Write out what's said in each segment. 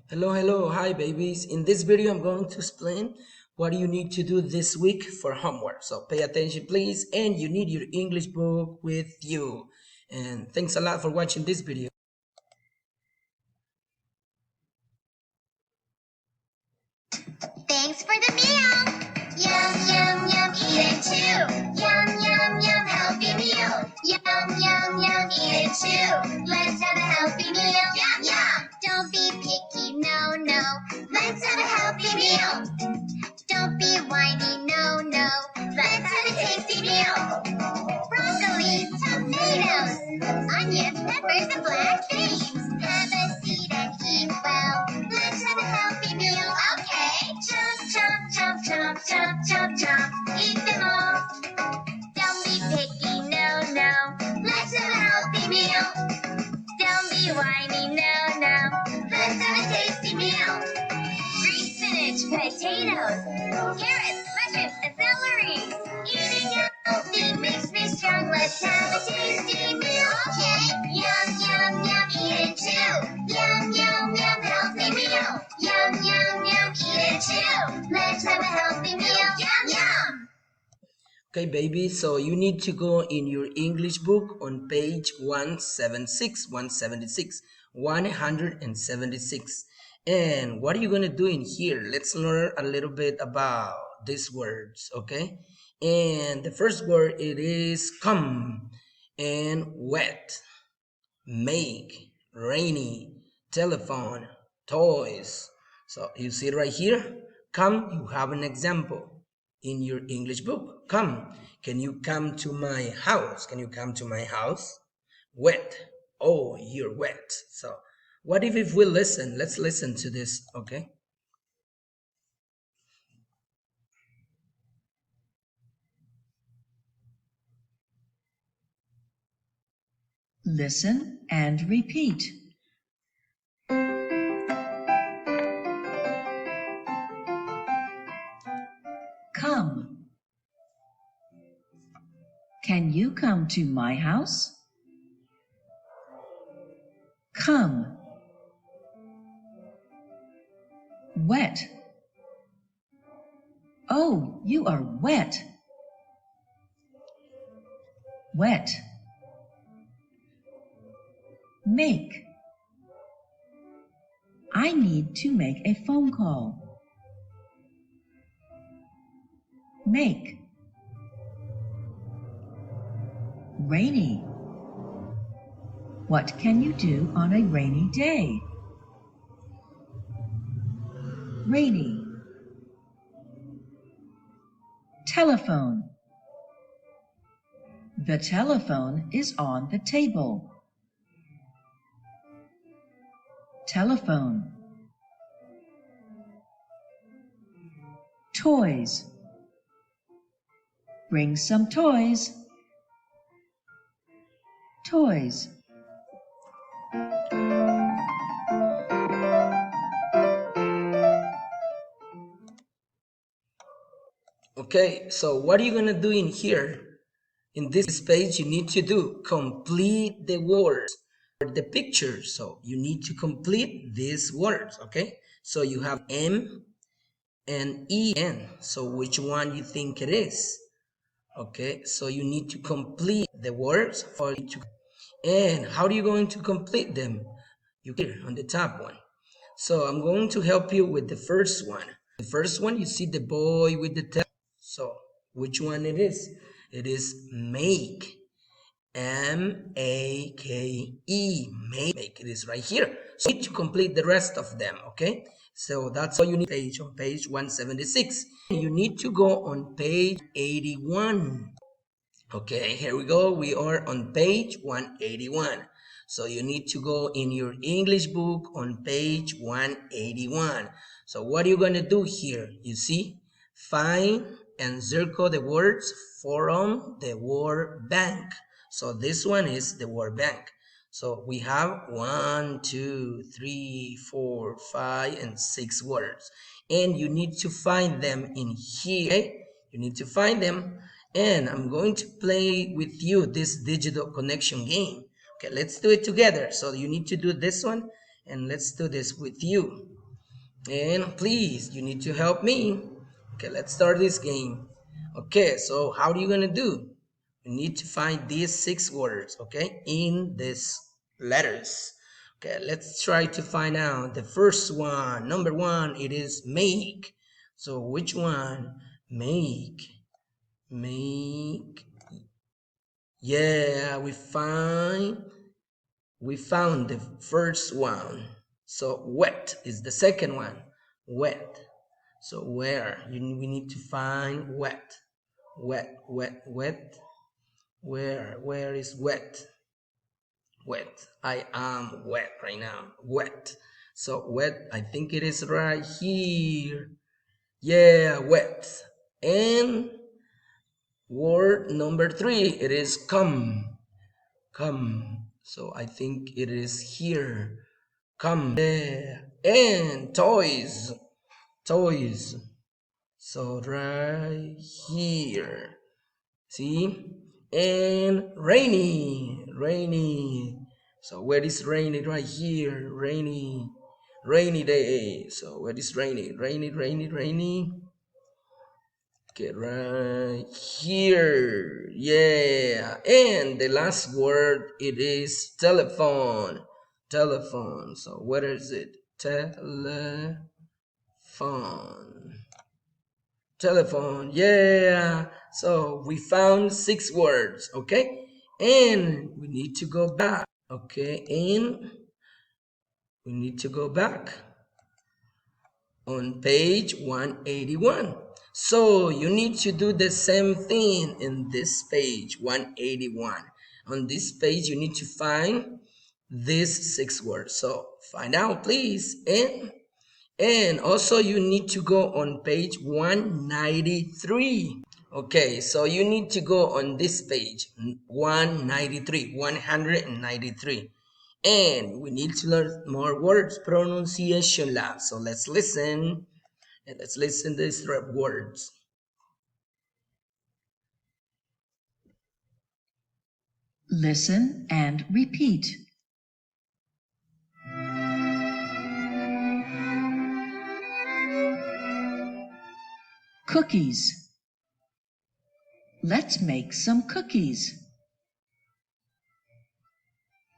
Hello, hi babies. In this video, I'm going to explain what you need to do this week for homework. So pay attention, please, and you need your English book with you. And thanks a lot for watching this video. Thanks for the meal. Yum, yum, yum, eat it too. Yum, yum, yum, healthy meal. Yum, yum, yum, eat it too. Let's have a healthy meal. Yum, yum. Don't be picky, no, no. Let's have a healthy meal. Don't be whiny, no, no. Let's have a tasty meal. Broccoli, tomatoes, onions, peppers, and black beans. Have a seat and eat well. Let's have a healthy meal. Okay. Chomp, chomp, chomp, chomp, chomp, chomp, chomp. Eat them all. Don't be picky, no, no. Let's have a healthy meal. Don't be whiny, no, no. Let's have a tasty meal. Green spinach, potatoes, carrots, mushrooms, and celery. Eating healthy makes me strong. Let's have a tasty meal. Okay. Yum, yum, yum, eat it too. Yum, yum, yum, healthy meal. Yum, yum, yum, eat it too. Let's have a healthy meal. Yum, yum. Okay, baby, so you need to go in your English book on page 176. And what are you going to do in here? Let's learn a little bit about these words, okay? And the first word, it is come and wet, make, rainy, telephone, toys. So you see right here, come, you have an example in your English book. Come, can you come to my house? Can you come to my house? Wet, oh, you're wet. So what if we listen? Let's listen to this, okay? Listen and repeat. Come. Can you come to my house? Come. Wet. Oh, you are wet. Wet. Make. I need to make a phone call. Make. Rainy. What can you do on a rainy day? Rainy. Telephone. The telephone is on the table. Telephone. Toys. Bring some toys. Toys. Okay, so what are you gonna do in here? In this page, you need to do complete the words or the picture. So you need to complete these words, okay? So you have M and EN. So which one you think it is? Okay, so you need to complete the words for each. And how are you going to complete them? You here on the top one. So I'm going to help you with the first one. The first one, you see the boy with the tail. So which one it is? It is make. M-A-K-E. Make. It is right here. So you need to complete the rest of them, okay? So that's all you need on page 176. You need to go on page 81. Okay, here we go. We are on page 181. So you need to go in your English book on page 181. So what are you going to do here? You see, find and circle the words from the word bank. So this one is the word bank. So we have 1, 2, 3, 4, 5, and 6 words. And you need to find them in here. Okay? You need to find them. And I'm going to play with you this digital connection game. Okay, let's do it together. So you need to do this one, and let's do this with you. And please, you need to help me. Okay, let's start this game. Okay, so how are you gonna do? You need to find these 6 words, okay, in these letters. Okay, let's try to find out the first one. Number 1, it is make. So which one? Make. Yeah, we found the first one. So wet is the second one. Wet. So we need to find wet. Wet. Where is wet? Wet. I am wet right now. Wet. So wet, I think it is right here. Yeah, wet. And word number 3, it is come. Come. So I think it is here. Come. Yeah. And toys. So right here. See? And rainy. So where is rainy? Right here. Rainy day. So where is rainy? Rainy. Okay, right here. Yeah. And the last word, it is telephone. Telephone. So where is it? Telephone. Yeah. So we found 6 words. Okay. And we need to go back. Okay. And we need to go back on page 181. So you need to do the same thing in this page 181. On this page, you need to find these 6 words. So find out, please. And also you need to go on page 193. Okay, so you need to go on this page 193. And we need to learn more words, pronunciation lab. So let's listen. And let's listen to these words. Listen and repeat. Cookies. Let's make some cookies.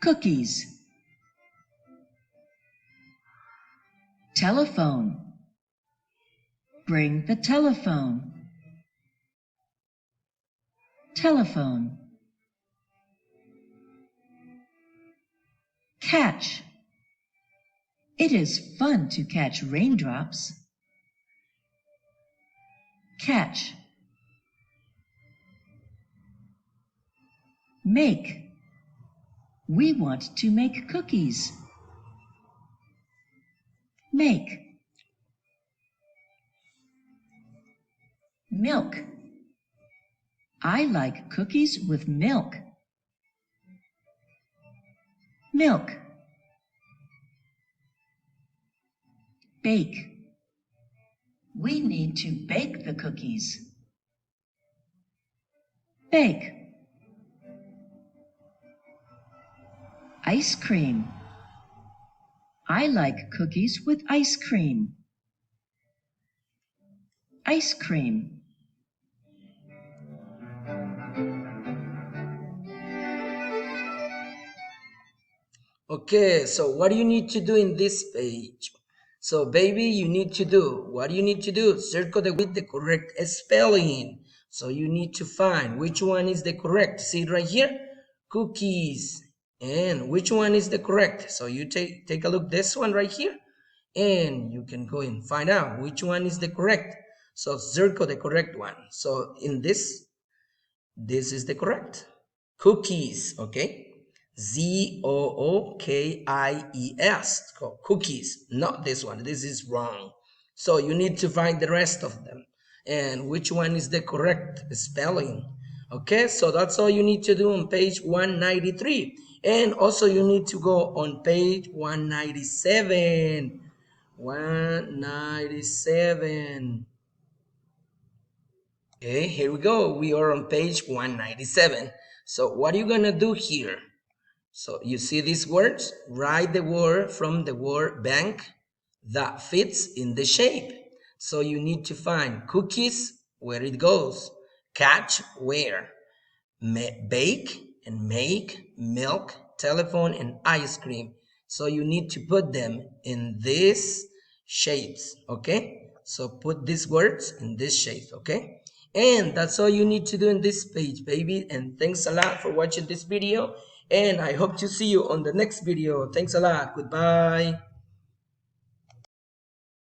Cookies. Telephone. Bring the telephone. Telephone. Catch. It is fun to catch raindrops. Catch. Make. We want to make cookies. Make. Milk. I like cookies with milk. Milk. Bake. We need to bake the cookies. Bake. Ice cream. I like cookies with ice cream. Ice cream. Okay, so what do you need to do in this page? So baby, you need to do, what do you need to do? Circle with the correct spelling. So you need to find which one is the correct. See it right here? Cookies. And which one is the correct? So you take a look this one right here. And you can go and find out which one is the correct. So circle the correct one. So in this is the correct. Cookies, okay? Zookies. Cookies, not this one. This is wrong. So you need to find the rest of them. And which one is the correct spelling? Okay, so that's all you need to do on page 193. And also you need to go on page 197. 197. Okay, here we go. We are on page 197. So what are you gonna do here? So you see these words? Write the word from the word bank. that fits in the shape. So you need to find cookies, where it goes, catch, where, bake and make, milk, telephone, and ice cream. So you need to put them in these shapes, okay? So put these words in this shape, okay? And that's all you need to do in this page, baby. And thanks a lot for watching this video. And I hope to see you on the next video. Thanks a lot. Goodbye.